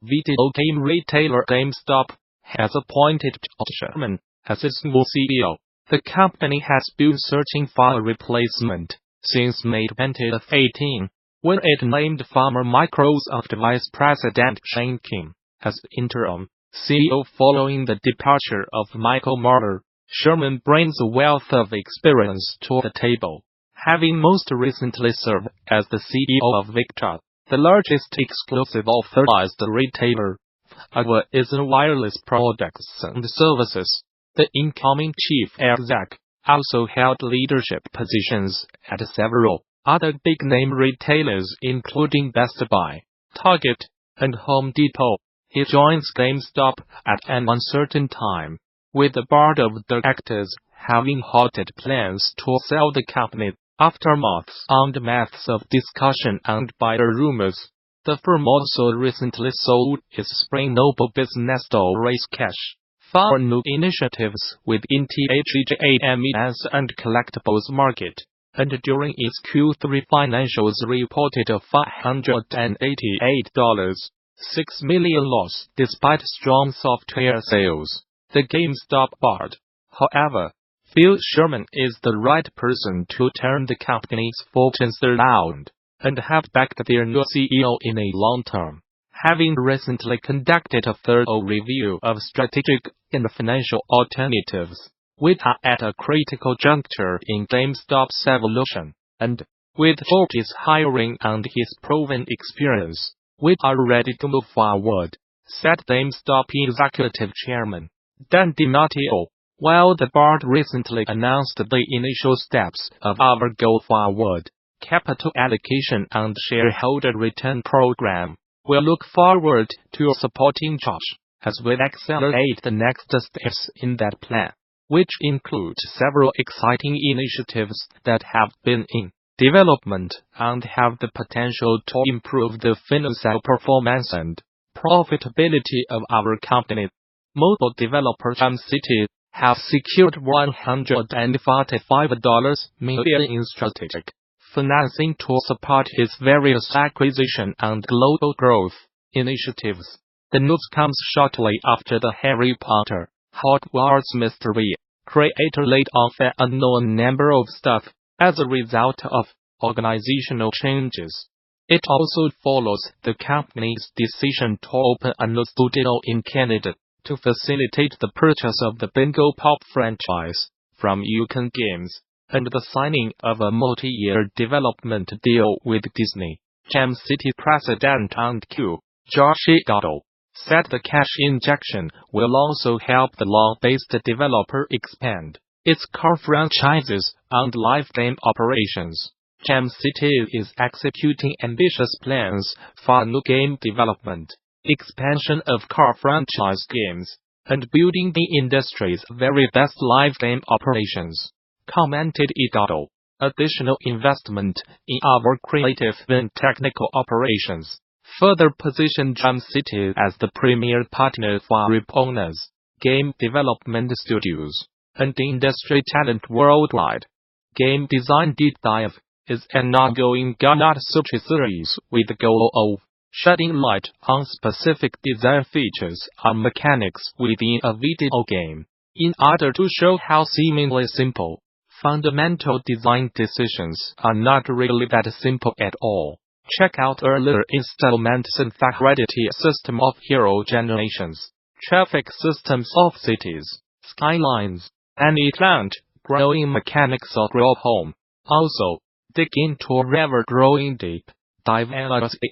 video game retailer GameStop has appointed George Sherman as its new CEO. The company has been searching for a replacement since May 2018, when it named former Microsoft Vice President Shane Kim as interim CEO following the departure of Michael Mauler. Sherman brings a wealth of experience to the table, having most recently served as the CEO of Victra, the largest exclusive authorized retailer of Verizon Wireless products and services. The incoming chief exec also held leadership positions at several other big-name retailers including Best Buy, Target, and Home Depot. He joins GameStop at an uncertain time, with the board of directors having halted plans to sell the company after months and months of discussion and buyer rumors. The firm also recently sold its Spring Noble business to raise cash for new initiatives within the GaMS and collectibles market, and during its Q3 financials reported a $588.6 million loss despite strong software sales. The GameStop board, however, feels Sherman is the right person to turn the company's fortunes around and have backed their new CEO in a long term, having recently conducted a thorough review of strategic and financial alternatives. We are at a critical juncture in GameStop's evolution, and with George's hiring and his proven experience, we are ready to move forward, said GameStop Executive Chairman DeMatteo. While the board recently announced the initial steps of our go-forward capital allocation and shareholder return program, we look forward to supporting Josh as we accelerate the next steps in that plan, which include several exciting initiatives that have been in development and have the potential to improve the financial performance and profitability of our company. Mobile developer GameCity have secured $145 million in strategic financing to support its various acquisition and global growth initiatives. The news comes shortly after the Harry Potter Hogwarts Mystery creator laid off an unknown number of staff as a result of organizational changes. It also follows the company's decision to open a new studio in Canada to facilitate the purchase of the Bingo Pop franchise from Uken Games, and the signing of a multi-year development deal with Disney. GameCity President and COO Josh Yguado said the cash injection will also help the law-based developer expand its core franchises and live game operations. GameCity is executing ambitious plans for new game development, expansion of core franchise games, and building the industry's very best live game operations, commented Yguado. Additional investment in our creative and technical operations further position GameCity as the premier partner for owners, game development studios, and industry talent worldwide. Game Design Deep Dive is an ongoing Gamasutra series with the goal of shedding light on specific design features and mechanics within a video game, in order to show how seemingly simple, fundamental design decisions are not really that simple at all. Check out earlier installments in the heredity system of hero generations, traffic systems of cities, skylines, and growing mechanics of real home. Also, dig into River Growing Deep. Dive analyze the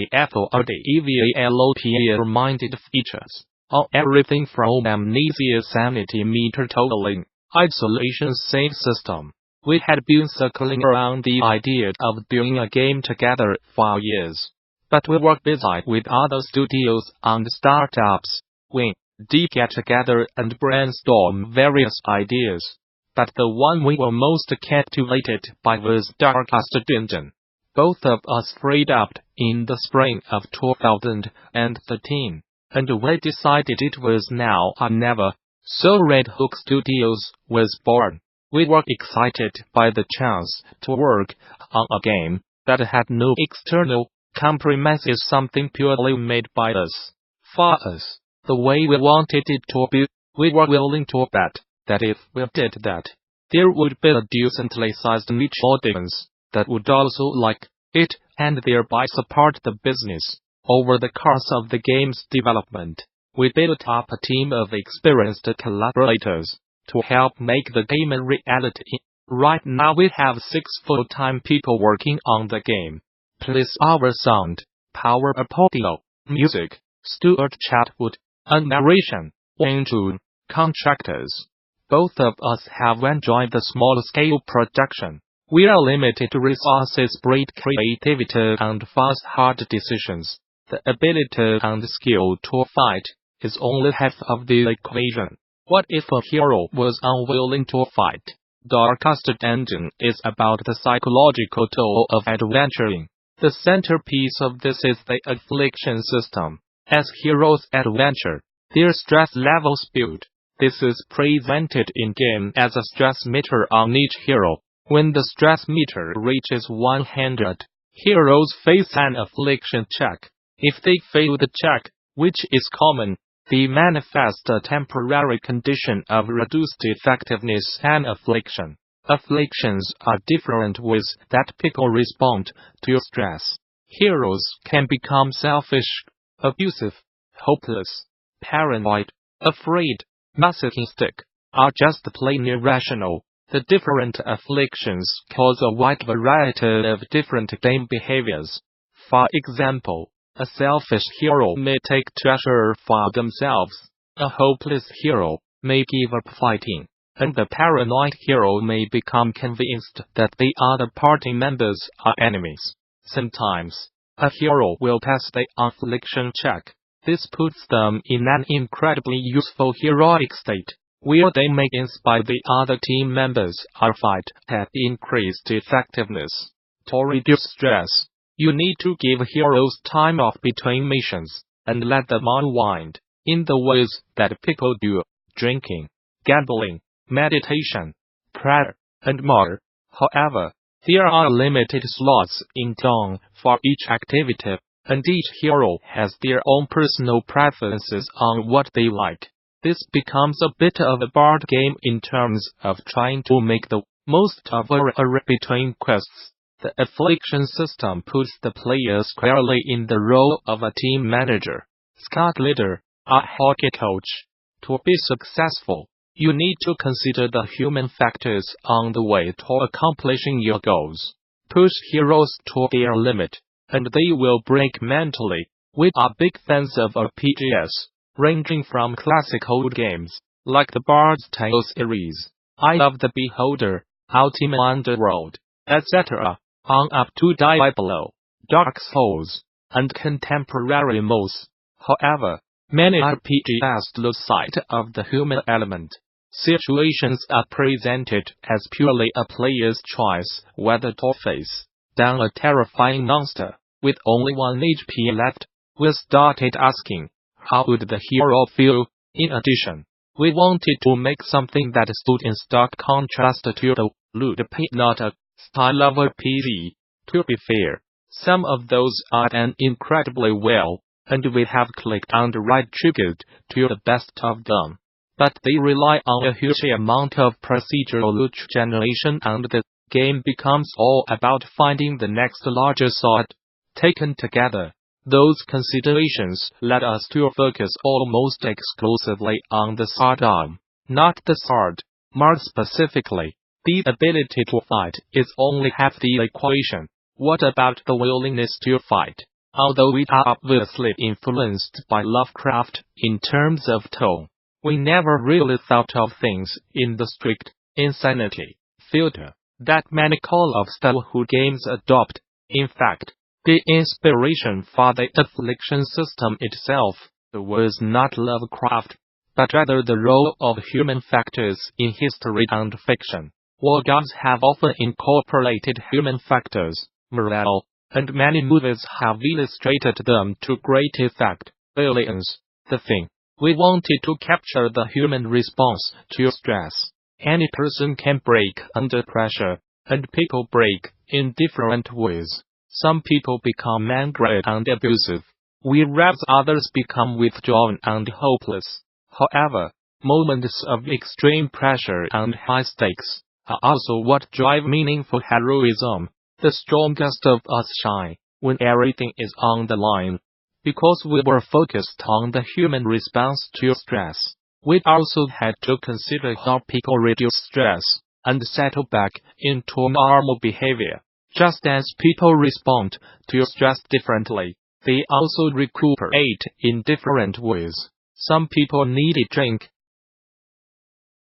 HIVAFORDEVALOPA-minded features on everything from Amnesia sanity meter totaling, isolation save system. We had been circling around the idea of doing a game together for years, but we were busy with other studios and startups. We did get together and brainstorm various ideas, but the one we were most captivated by was Darkest Dungeon. Both of us freed up in the spring of 2013, and we decided it was now or never. So Red Hook Studios was born. We were excited by the chance to work on a game that had no external Compromise is something purely made by us, for us, the way we wanted it to be. We were willing to bet that if we did that, there would be a decently sized niche audience that would also like it and thereby support the business. Over the course of the game's development, we built up a team of experienced collaborators to help make the game a reality. Right now we have 6 full-time people working on the game. Plus our sound, power up audio, music, Stuart Chatwood, and narration, June, contractors. Both of us have enjoyed the small-scale production. We are limited resources breed creativity and fast hard decisions. The ability and skill to fight is only half of the equation. What if a hero was unwilling to fight? Darkest Dungeon is about the psychological toll of adventuring. The centerpiece of this is the affliction system. As heroes adventure, their stress levels build. This is presented in-game as a stress meter on each hero. When the stress meter reaches 100, heroes face an affliction check. If they fail the check, which is common, they manifest a temporary condition of reduced effectiveness and affliction. Afflictions are different ways that people respond to stress. Heroes can become selfish, abusive, hopeless, paranoid, afraid, masochistic, or just plain irrational. The different afflictions cause a wide variety of different game behaviors. For example, a selfish hero may take treasure for themselves, a hopeless hero may give up fighting, and the paranoid hero may become convinced that the other party members are enemies. Sometimes, a hero will pass the affliction check. This puts them in an incredibly useful heroic state, where they may inspire the other team members or fight at increased effectiveness. To reduce stress, you need to give heroes time off between missions, and let them unwind, in the ways that people do: drinking, gambling, meditation, prayer, and more. However, there are limited slots in game for each activity, and each hero has their own personal preferences on what they like. This becomes a bit of a board game in terms of trying to make the most of a array between quests. The affliction system puts the player squarely in the role of a team manager, squad leader, or hockey coach. To be successful, you need to consider the human factors on the way to accomplishing your goals. Push heroes to their limit, and they will break mentally. We are big fans of RPGs, ranging from classic old games, like the Bard's Tale series, Eye of the Beholder, Ultima Underworld, etc., on up to Diablo, Dark Souls, and contemporary MMOs. However, many RPGs lose sight of the human element. Situations are presented as purely a player's choice whether to face down a terrifying monster with only 1 HP left. We started asking, how would the hero feel? In addition, we wanted to make something that stood in stark contrast to the lewd pinata style of RPG. To be fair, some of those are done incredibly well, and we have clicked on the right tribute to the best of them. But they rely on a huge amount of procedural loot generation, and the game becomes all about finding the next larger sword. Taken together, those considerations led us to focus almost exclusively on the sword arm, not the sword. More specifically, the ability to fight is only half the equation. What about the willingness to fight? Although we are obviously influenced by Lovecraft in terms of tone, we never really thought of things in the strict insanity filter that many Call of Cthulhu games adopt. In fact, the inspiration for the affliction system itself was not Lovecraft, but rather the role of human factors in history and fiction. Wargames have often incorporated human factors, morale, and many movies have illustrated them to great effect. Aliens, The Thing. We wanted to capture the human response to stress. Any person can break under pressure, and people break in different ways. Some people become angry and abusive, whereas others become withdrawn and hopeless. However, moments of extreme pressure and high stakes are also what drive meaningful heroism. The strongest of us shine when everything is on the line. Because we were focused on the human response to stress, we also had to consider how people reduce stress and settle back into normal behavior. Just as people respond to stress differently, they also recuperate in different ways. Some people need a drink